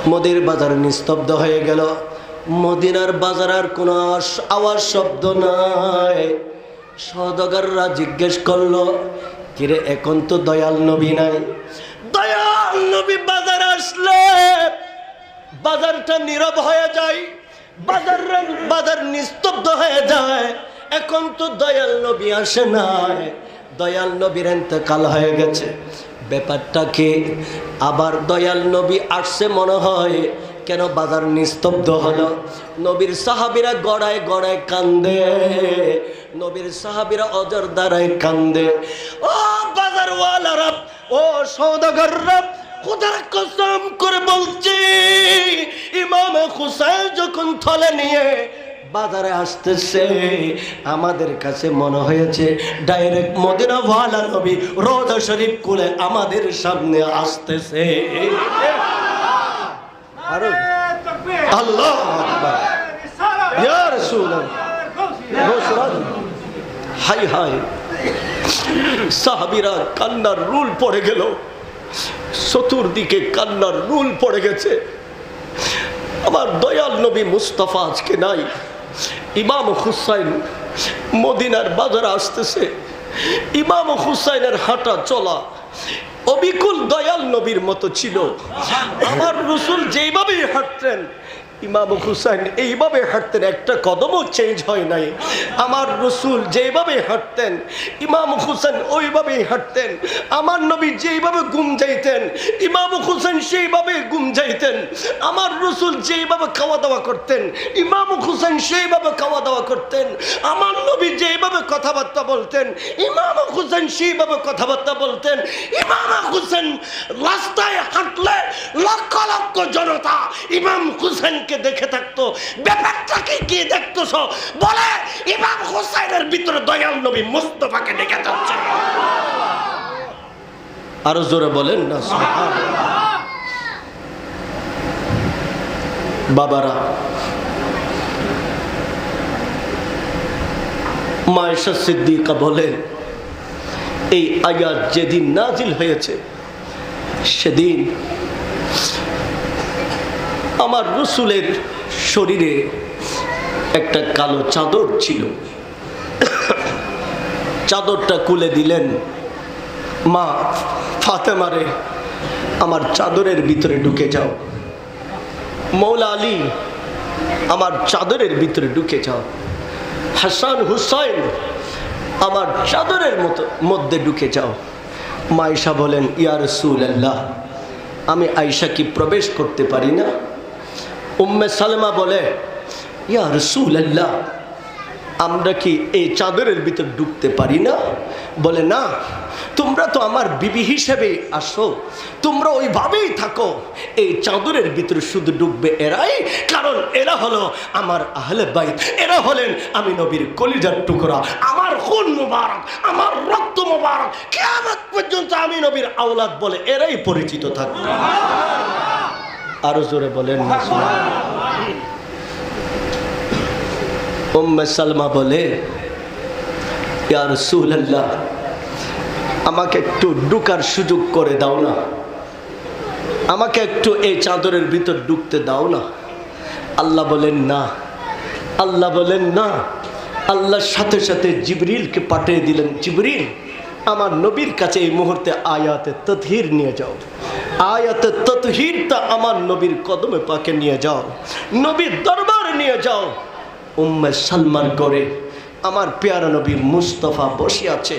মদির বাজার নিস্তব্ধ হয়ে গেল। মদিনার বাজার আর কোনো আওয়াজ শব্দ নাই। সওদাগররা জিজ্ঞেস করলো, কিরে এখন তো দয়াল নবী নাই, দয়াল নবী বাজার আসলে বাজারটা নীরব হয়ে যায়, বাজার নিস্তব্ধ হয়ে যায়। এখন তো দয়াল নবী আসে নাই, দয়াল নবীর ইন্তেকাল হয়ে গেছে। ব্যাপারটা কি? আবার দয়াল নবী আসছে মনে হয়, কেন বাজার নিস্তব্ধ হলো? নবীর সাহাবীরা গড়ায় গড়ায় কান্দে, নবীর সাহাবীরা অজর দ্বারায় কান্দে। ও বাজারওয়ালারা, ও সওদাগররা, খোদার কসম করে বলছি, ইমাম হুসাইন যখন থলে নিয়ে বাজারে আসতেছে, আমাদের কাছে মনে হয়েছে ডাইরেক্ট মদিনা ওয়ালা নবী রওজা শরীফ খুলে আমাদের সামনে আসতেছে। আল্লাহু আকবার, ইয়া রাসূলুল্লাহ। হাই হাই, সাহাবীরা কান্নার রুল পড়ে গেল, চতুর্দিকে কান্নার রুল পড়ে গেছে। আমার দয়াল নবী মুস্তাফা আজকে নাই। ইমাম হুসাইন মদিনার বাজারে আসতেছে। ইমাম হুসাইনের হাঁটা চলা অবিকুল দয়াল নবীর মতো ছিল। আমার রাসূল যেইভাবে হাঁটতেন, ইমাম হুসাইন এইভাবে হাঁটতেন, একটা কদমও চেঞ্জ হয় নাই। আমার রাসূল যেইভাবে হাঁটতেন, ইমাম হুসাইন ওইভাবেই হাঁটতেন। আমার নবী যেইভাবে ঘুম যাইতেন, ইমাম হুসাইন সেইভাবে ঘুম যাইতেন। আমার রাসূল যেইভাবে খাওয়া দাওয়া করতেন, ইমাম হুসাইন সেইভাবে খাওয়া দাওয়া করতেন। আমার নবী যেইভাবে কথাবার্তা বলতেন, ইমাম হুসাইন সেইভাবে কথাবার্তা বলতেন। ইমাম হুসাইন রাস্তায় হাঁটলে লক্ষ লক্ষ জনতা ইমাম হুসাইনকে দেখে থাকতো। ব্যাপারটাকে কি দেখতেছ? বলে ইমাম হুসাইনের ভিতরে দয়াল নবী মুস্তাফাকে দেখে যাচ্ছে। আরো জোরে বলেন না সুবহানাল্লাহ। বাবারা, মা আয়েশা সিদ্দিকা বলেন, এই আয়াত যেদিন নাজিল হয়েছে সেদিন আমার রাসূলের শরীরে একটা কালো চাদর ছিল। চাদরটা খুলে দিলেন, মা ফাতেমারে আমার চাদরের ভিতরে ঢুকে যাও, মৌলা আলী আমার চাদরের ভিতরে ঢুকে যাও, হাসান হুসাইন আমার চাদরের মধ্যে ঢুকে যাও। মা আয়েশা বলেন, ইয়া রাসূলুল্লাহ, আমি আয়েশা কি প্রবেশ করতে পারি না? উম্মে সালেমা বলে, ইয়া রাসূলুল্লাহ, আমরা কি এই চাদরের ভিতর ঢুকতে পারি না? বলে, না, তোমরা তো আমার বিবি হিসেবে আসো, তোমরা ওইভাবেই থাকো। এই চাদরের ভিতরে শুধু ঢুকবে এরাই, কারণ এরা হলো আমার আহলে বাইত, এরা হলেন আমি নবীর কলিজার টুকরা, আমার খুন মুবারক, আমার রক্ত মুবারক, কিয়ামত পর্যন্ত আমি নবীর আওলাদ বলে এরাই পরিচিত থাকবে। আরো জোরে বলেন না সুবহানাল্লাহ। উম্মে সালমা বলে, ইয়া রাসূলুল্লাহ, আমাকে একটু ঢুকার সুযোগ করে দাও না, আমাকে একটু এই চাদরের ভিতর ঢুকতে দাও না। আল্লাহ বলেন না, আল্লাহ বলেন না। আল্লাহর সাথে সাথে জিবরিলকে পাঠিয়ে দিলেন, জিবরিল আমার নবীর কাছে এই মুহূর্তে আয়াতে তাতহীর নিয়ে যাও, আয়াতে তাতহীরটা আমার নবীর কদমে পাকে নিয়ে যাও, নবীর দরবারে নিয়ে যাও। উম্মে সালমার করে আমার পেয়ারা নবী মুস্তাফা বসে আছে,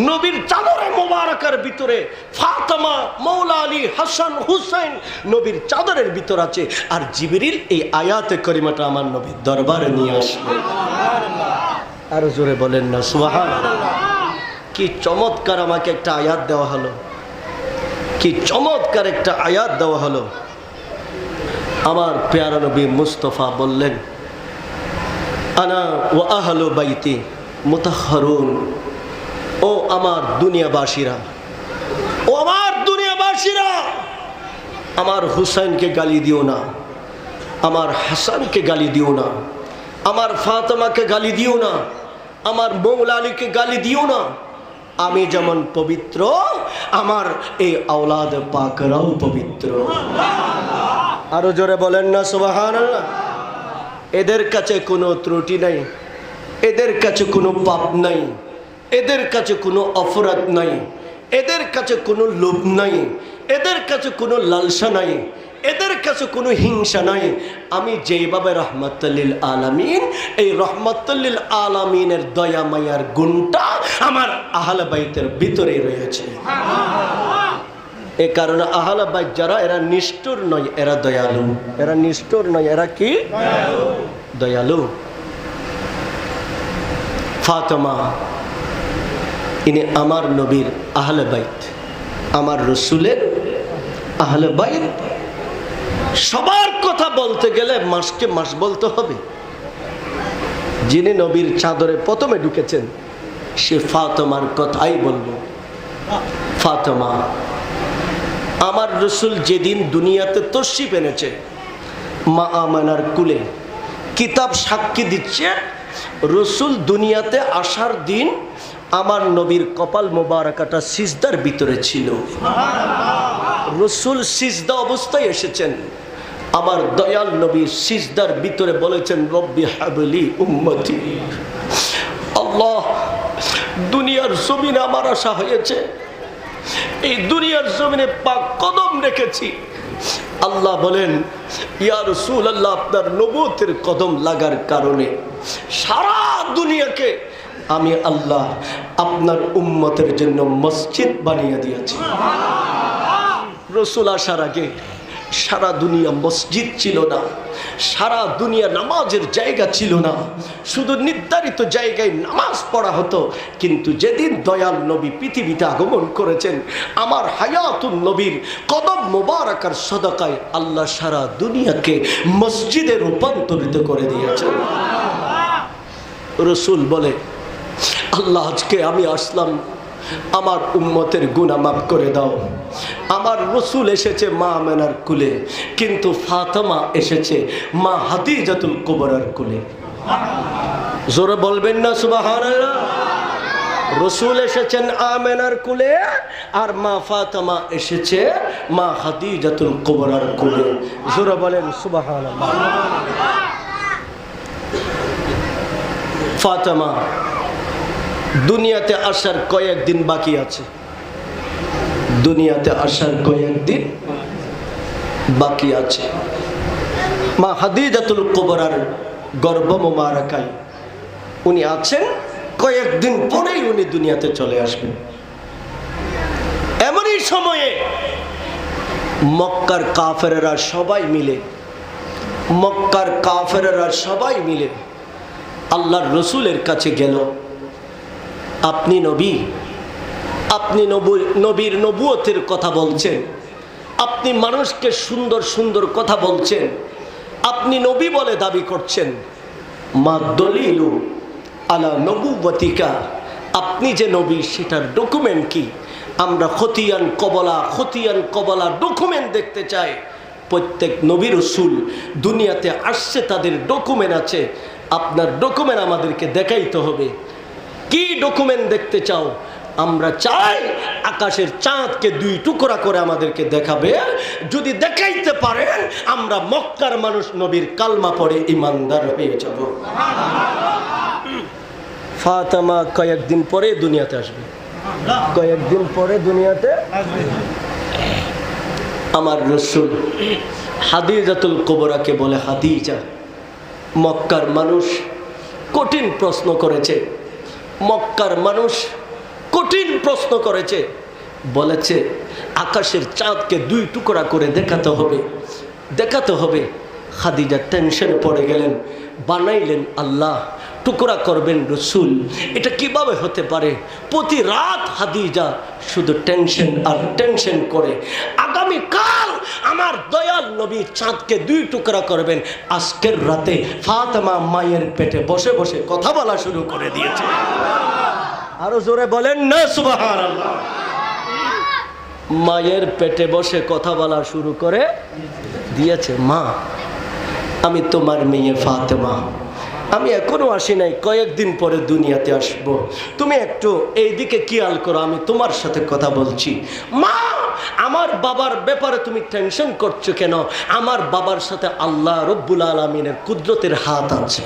নবীর চাদরে মোবারকের ভিতরে ফাতেমা, মৌলা আলী, হাসান হুসাইন নবীর চাদরের ভিতর আছে, আর জিবরিল এই আয়াতে করিমাটা আমার নবীর দরবারে নিয়ে আসবে। আর জোরে বলেন না সুবহানাল্লাহ। কি চমৎকার আমাকে একটা আয়াত দেওয়া হলো, কি চমৎকার একটা আয়াত দেওয়া হলো। আমার পেয়ারা নবী মুস্তাফা বললেন, আনা ওয়া আহলু বাইতি মুতাহহারুন, ও আমার দুনিয়াবাসীরা, ও আমার দুনিয়াবাসীরা, আমার হুসাইনকে গালি দিও না, আমার হাসানকে গালি দিও না, আমার ফাতেমাকে গালি দিও না, আমার মৌলা আলীকে গালি দিও না। আমি যেমন পবিত্র, আমার এই আওলাদ পাকরাও পবিত্র। আরো জোরে বলেন না সুবহানাল্লাহ। এদের কাছে কোনো ত্রুটি নাই, এদের কাছে কোনো পাপ নাই, এদের কাছে কোনো অপরাধ নাই, এদের কাছে কোনো লোভ নাই, এদের কাছে কোনো লালসা নাই, এদের কাছে কোনো হিংসা নাই। আমি যেইভাবে রহমাতুল আলামিন, এই রহমাতুল আলামিনের দয়া মায়ার গুণটা আমার আহলে বাইতের ভিতরে রয়েছে। এ কারণে আহলে বাইত যারা, এরা নিষ্ঠুর নয়, এরা দয়ালু। এরা নিষ্ঠুর নয়, এরা কি দয়ালু। ফাতেমা ইনি আমার নবীর আহলে বাইত, আমার রসুলের আহলে বাইত। সবার কথা বলতে গেলে মাসকে মাস বলতে হবে। যিনি নবীর চাদরে প্রথমে ঢুকেছেন সে ফাতেমার কথাই বলবো। ফাতেমা, আমার রসুল যেদিন দুনিয়াতে তশরিফ এনেছে, মা আমেনার কুলে কিতাব সাক্ষী দিচ্ছে, রসুল দুনিয়াতে আসার দিন আমার নবীর কপাল মোবারকাটা সিজদার ভিতরে ছিল। রসুল সিজদা অবস্থায় এসেছেন, আমার দয়াল নবী সিজদার ভিতরে বলেছেন, রব্বি হাবলি উম্মতি। আল্লাহ, দুনিয়ার জমিনে আমার আশা হয়েছে, এই দুনিয়ার জমিনে পাক কদম রেখেছি। আল্লাহ বলেন, ইয়া রাসূলুল্লাহ, আপনার নবুয়তের কদম লাগার কারণে সারা দুনিয়াকে আমি আল্লাহ আপনার উম্মতের জন্য মসজিদ বানিয়ে দিয়েছি। রসুল আসার আগে সারা দুনিয়া মসজিদ ছিল না, সারা দুনিয়া নামাজের জায়গা ছিল না, শুধু নির্ধারিত জায়গায় নামাজ পড়া হতো। কিন্তু যেদিন দয়াল নবী পৃথিবীতে আগমন করেছেন, আমার হায়াতুন নবীর কদম মোবারকার সদকায় আল্লাহ সারা দুনিয়াকে মসজিদে রূপান্তরিত করে দিয়েছেন। রসুল বলে, আল্লাহ, আজকে আমি আসলাম, আমার উম্মতের গুনাহ মাফ করে দাও। আমার রসুল এসেছে মা আমেনার কুলে, কিন্তু ফাতেমা এসেছে মা হাদিজাতুল কুবরার কুলে। জোরে বলবেন না সুবহানাল্লাহ। রসুল এসেছেন আমেনার কুলে, আর মা ফাতেমা এসেছে মা হাদিজাতুল কুবরার কুলে। জোরে বলেন সুবহানাল্লাহ। ফাতেমা দুনিয়াতে আসার কয়েকদিন বাকি আছে, দুনিয়াতে আসার কয়েকদিন বাকি আছে। মা হাদিজাতুল কুবরার গর্ভ মোবারকায় উনি আছেন, কয়েকদিন পরেই উনি দুনিয়াতে চলে আসবেন। এমনই সময়ে মক্কার কাফেরেরা সবাই মিলে, মক্কার কাফেরেরা সবাই মিলে আল্লাহর রসুলের কাছে গেল, আপনি নবী, আপনি নবীর নবুয়তের কথা বলছেন, আপনি মানুষকে সুন্দর সুন্দর কথা বলছেন, আপনি নবী বলে দাবি করছেন, মা দলিলু আলা নবুওয়াতিকা, আপনি যে নবী সেটার ডকুমেন্ট কি? আমরা খতিয়ান কবলা ডকুমেন্ট দেখতে চাই। প্রত্যেক নবী রাসূল দুনিয়াতে আসছে, তাদের ডকুমেন্ট আছে, আপনার ডকুমেন্ট আমাদেরকে দেখাইতে হবে। কি ডকুমেন্ট দেখতে চাও? আমরা চাই আকাশের চাঁদকে দুই টুকরা করে আমাদেরকে দেখাবে। যদি দেখাইতে পারেন, আমরা মক্কার মানুষ নবীর কালমা পড়ে ইমানদার হয়ে যাব। ফাতেমা কয়েকদিন পরে দুনিয়াতে আসবে, কয়েকদিন পরে দুনিয়াতে আমার রসুল হাদিজাতুল কুবরাকে বলে, হাদিজা, মক্কার মানুষ কঠিন প্রশ্ন করেছে, মক্কার মানুষ কঠিন প্রশ্ন করেছে, বলেছে আকাশের চাঁদকে দুই টুকরা করে দেখাতে হবে, দেখাতে হবে। খাদিজা টেনশনে পড়ে গেলেন, বানাইলেন আল্লাহ, টুকরা করবেন রসুল, এটা কিভাবে হতে পারে? প্রতি রাত খাদিজা শুধু টেনশন আর টেনশন করে, আগামীকাল আমার দয়াল নবী চাঁদকে দুই টুকরা করবেন। আজকের রাতে ফাতেমা মায়ের পেটে বসে বসে কথা বলা শুরু করে দিয়েছে। আরো জোরে বলেন না সুবহানাল্লাহ। মায়ের পেটে বসে কথা বলা শুরু করে দিয়েছে। মা, আমি তোমার মেয়ে ফাতেমা, আমি এখনো আসি নাই, কয়েকদিন পরে দুনিয়াতে আসব, তুমি একটু এইদিকে খেয়াল করো, আমি তোমার সাথে কথা বলছি। মা আমার বাবার ব্যাপারে তুমি টেনশন করছো কেন? আমার বাবার সাথে আল্লাহ রব্বুল আলামিনের কুদরতের হাত আছে।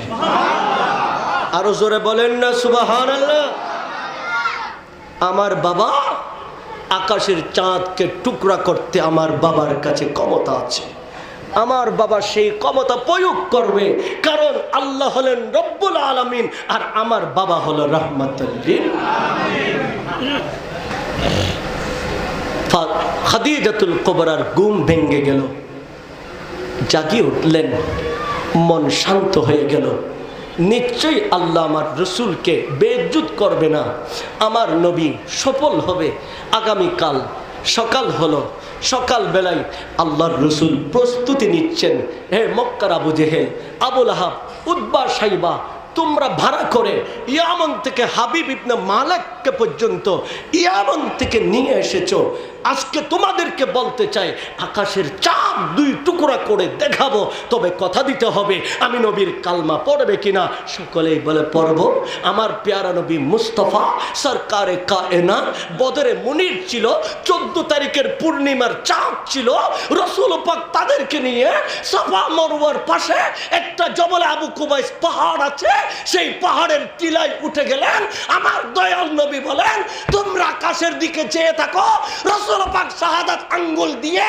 আরো জোরে বলেন না সুবহানাল্লাহ। আমার বাবা আকাশের চাঁদকে টুকরা করতে আমার বাবার কাছে ক্ষমতা আছে। আমার বাবা সেই ক্ষমতা প্রয়োগ করবে, কারণ আল্লাহ হলেন রব্বুল আলামিন আর আমার বাবা হলো রাহমাতুল লিল আলামিন। খাদিজাতুল কুবরার ঘুম ভেঙে গেল, জাগিয়ে উঠলেন, মন শান্ত হয়ে গেল। নিশ্চয়ই আল্লাহ আমার রসুলকে বেইজ্জত করবে না, আমার নবী সফল হবে। আগামীকাল সকাল হলো, সকাল বেলায় আল্লাহর রসুল প্রস্তুতি নিচ্ছেন। হে মক্কার আবু জেহেল, আবুল আহাব, উতবা, সাইবা, তোমরা ভাড়া করে ইয়ামন থেকে হাবিব ইবনে মালিককে পর্যন্ত ইয়ামন থেকে নিয়ে এসেছো। আজকে তোমাদেরকে বলতে চাই, আকাশের চাঁদ দুই টুকরা করে দেখাবো, তবে কথা দিতে হবে আমি নবীর কালমা পড়বে কিনা। সকলেই বলে পড়ব। আমার পেয়ারা নবী মুস্তফা সরকারে কায়নাত বদরে মুনির ছিল, 14 তারিখের পূর্ণিমার চাঁদ ছিল। রসুল পাক তাদেরকে নিয়ে সাফা মরওয়ার পাশে একটা জবল আবু কুবাইস পাহাড় আছে, সেই পাহাড়ের টিলায় উঠে গেলেন। আমার দয়াল নবী বলেন, তোমরা আকাশের দিকে চেয়ে থাকো। রসুল পাক শাহাদাত আঙ্গুল দিয়ে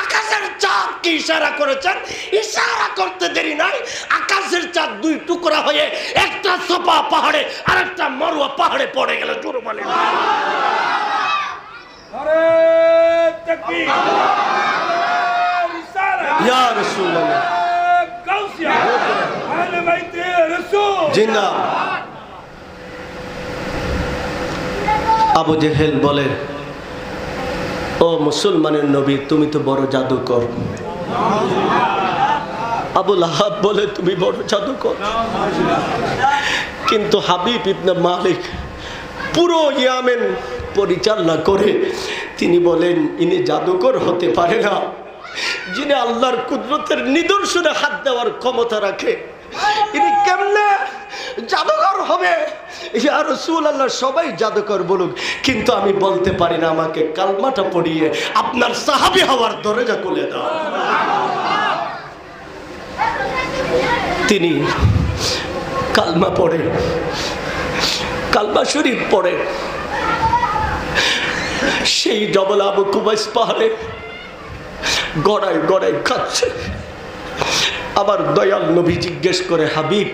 আকাশের চাঁদকে ইশারা করেছেন। ইশারা করতে দেরি নাই, আকাশের চাঁদ দুই টুকরা হয়ে একটা সাফা পাহাড়ে আর একটা মরওয়া পাহাড়ে পড়ে গেল। জোরে বলেন নারে তাকবীর, ইয়া রাসূলুল্লাহ, গাউসিয়া, আহলে বাইতে রাসূল জিন্দাবাদ। আবু জেহেল বলে, ও মুসলমানের নবী, তুমি তো বড় জাদুকর। আবুল আহাব বলে, তুমি বড় জাদুকর। কিন্তু হাবিব ইবনে মালিক পুরো ইয়ামেন পরিচালনা করে তিনি বলেন, ইনি জাদুকর হতে পারে না। যিনি আল্লাহর কুদরতের নিদর্শনে হাত দেওয়ার ক্ষমতা রাখে, ইনি কেমনে জাদুকর হবে? ইয়া রাসূলুল্লাহ, সবাই জাদুকর বলুক, কিন্তু আমি বলতে পারি না। আমাকে কালমাটা পড়িয়ে আপনার সাহাবী হওয়ার দরজা খুলে দাও। তিনি কালমা পড়ে, কালমা শরীফ পড়ে। সেই জবল আবু কুবাইস পাহাড়ে গড়ায় গড়ায় খাচ্ছে। আবার দয়াল নবী জিজ্ঞেস করে, হাবিব,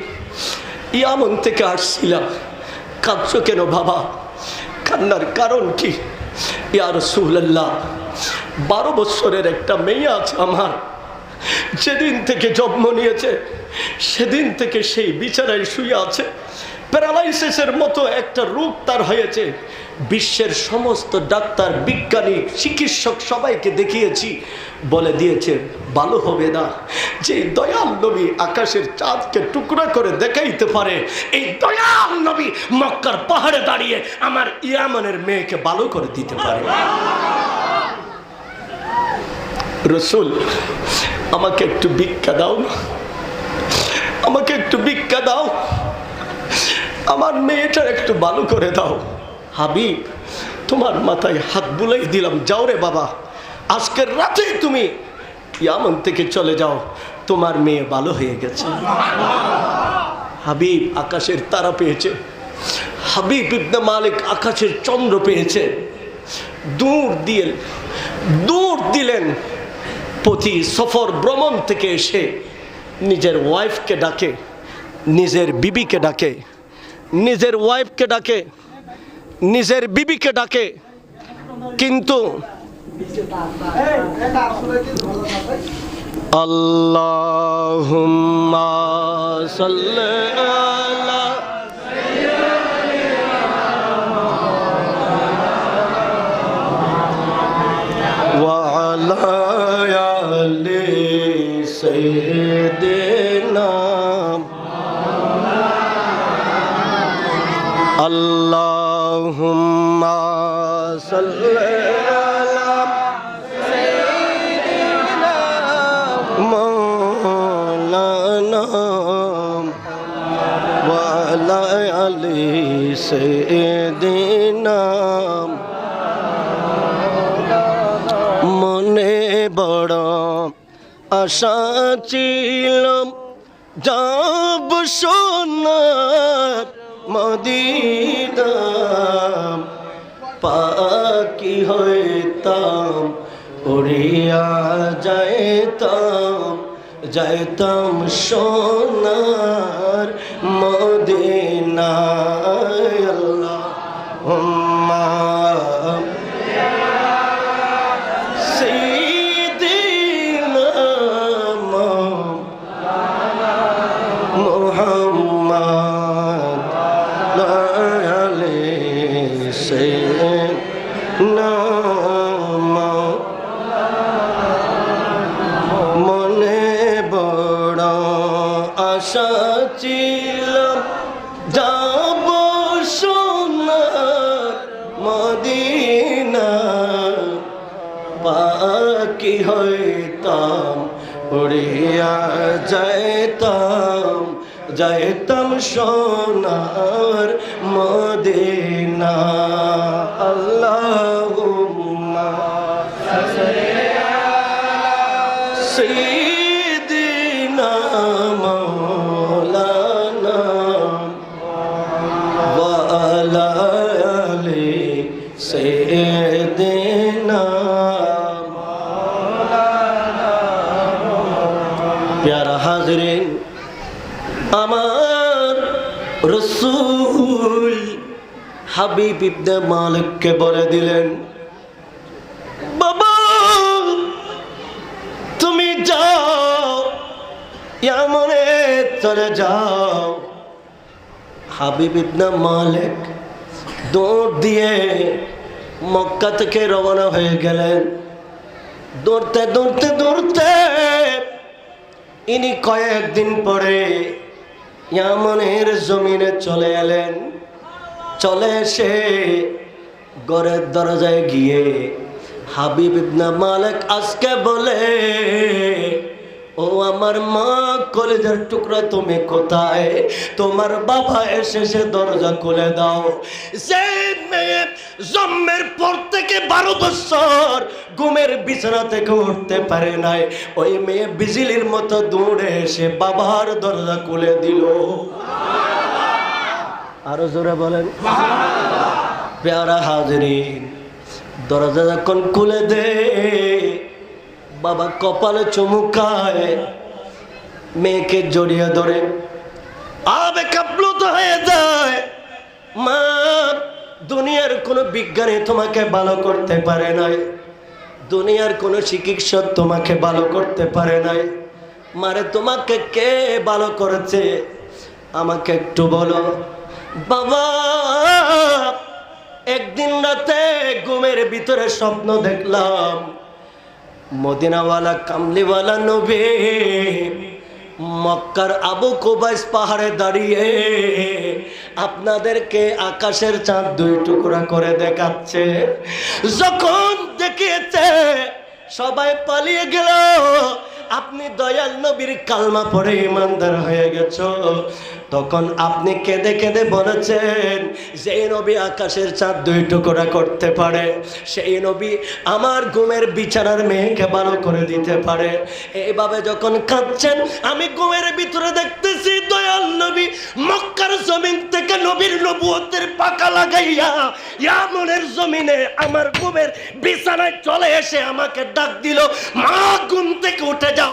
ইয়ামন থেকে আসছিলাম, কাঁদছো কেন বাবা? কান্নার কারণ কি? ইয়া রাসূলুল্লাহ, 12 বছরের একটা মেয়ে আছে আমার, যেদিন থেকে জন্ম নিয়েছে সেদিন থেকে সেই বিছানায় শুয়ে আছে। প্যারালাইসিসের মতো একটা রোগ তার হয়েছে। বিশ্বের সমস্ত ডাক্তার, বিজ্ঞানী, চিকিৎসক সবাইকে দেখিয়েছি, বলে দিয়েছে ভালো হবে না। যে দয়াল নবী আকাশের চাঁদকে টুকরা করে দেখাইতে পারে, এই দয়াল নবী মক্কার পাহাড়ে দাঁড়িয়ে আমার ইয়ামানের মেয়েকে ভালো করে দিতে পারে। রসুল, আমাকে একটু ভিক্ষা দাও না, আমাকে একটু ভিক্ষা দাও, আমার মেয়েটার একটু ভালো করে দাও। হাবিব, তোমার মাথায় হাত বুলাই দিলাম, যাও রে বাবা, আজকের রাতে তুমি ইয়ামন থেকে চলে যাও, তোমার মেয়ে ভালো হয়ে গেছে। হাবিব আকাশের তারা পেয়েছে, হাবিব ইবনে মালিক আকাশের চন্দ্র পেয়েছে। দূর দিলেন। প্রতি সফর ভ্রমণ থেকে এসে নিজের ওয়াইফকে ডাকে, নিজের বিবিকে ডাকে, নিজের ওয়াইফকে ডাকে, নিজের বিবিকে ডাকে, কিন্তু আল্লাহুম্মা সাল্লি আলা ওয়া আলা আলি সাইয়্যিদিনা আল্লাহুম্মা সাল্লি আলা সাইয়্যিদিনা মাওলানা ওয়া আলা আলি সাইয়্যিদিনা আশা ছিল যাব সোনার মদিনা, পাখি হইতাম উড়িয়া যাইতাম সোনার মদিনায়। আল্লাহুম্মা সাইয়্যিদিনা মুহাম্মদ আলাইহি সাল্লাম। মনে বড় আশা ছিল যাব সোনার মদিনা, পাখি হইতাম উড়িয়া যাইতাম সোনার মদিনা। আল্লাহুম্মা সাইয়্যিদিনা মাওলানা ওয়া আলা আলি সাইয়্যিদিনা মাওলানা। প্যারা হাজরিন, আমার রাসূল হাবিব ইবনে মালিককে বলে দিলেন, বাবা তুমি যাও, ইয়ামনে চলে যাও। হাবিব ইবনে মালিক দৌড় দিয়ে মক্কা থেকে রওনা হয়ে গেলেন। দৌড়তে দৌড়তে দৌড়তে ইনি কয়েকদিন পরে ইয়ামনের জমিনে চলে এলেন। চলে এসে ঘরের দরজায় গিয়ে হাবিব ইবনে মালিক আজকে বলে, ও আমার মা কলেজের টুকরা তুমি কোথায়? তোমার বাবা এসে দরজা খুলে দাও। যে মেয়ে জন্মের পর থেকে 12 বছর ঘুমের বিছানা থেকে উঠতে পারে নাই, ওই মেয়ে বিজলির মতো দৌড়ে এসে বাবার দরজা খুলে দিল। আরো জোরে বলেন প্যারা হাজরিন, দরজা যখন খুলে দে বাবা কপালে চুমুকায়, মেয়েকে জড়িয়ে ধরে আবেগ আপ্লুত হয়ে যায়। মা, দুনিয়ার কোনো বিজ্ঞানী তোমাকে ভালো করতে পারে নাই, দুনিয়ার কোনো চিকিৎসা তোমাকে ভালো করতে পারে নাই। মারে তোমাকে কে ভালো করেছে আমাকে একটু বলো। বাবা, একদিন রাতে ঘুমের ভিতরে স্বপ্ন দেখলাম, মদিনাওয়ালা কামলিওয়ালা নবী মক্কার আবু কুবাইস পাহাড়ে দাঁড়িয়ে আপনাদেরকে আকাশের চাঁদ 2 টুকরা করে দেখাচ্ছে। যখন দেখিয়েছে সবাই পালিয়ে গেল, আপনি দয়াল নবীর কালমা পড়ে ইমানদার হয়ে গেছো। তখন আপনি কেঁদে কেঁদে বলেছেন, যেই নবী আকাশের চাঁদ 2 টুকরা করতে পারে, সেই নবী আমার ঘুমের বিছানার মেয়েকে ভালো করে দিতে পারে। এইভাবে যখন কাঁদছেন, আমি ঘুমের ভিতরে দেখতেছি দয়াল নবী মক্কার জমিন থেকে নবীর নবুয়তের পাকা লাগাইয়া ইয়ামনের জমিনে আমার ঘুমের বিছানায় চলে এসে আমাকে ডাক দিল, মা ঘুম থেকে উঠে যাও।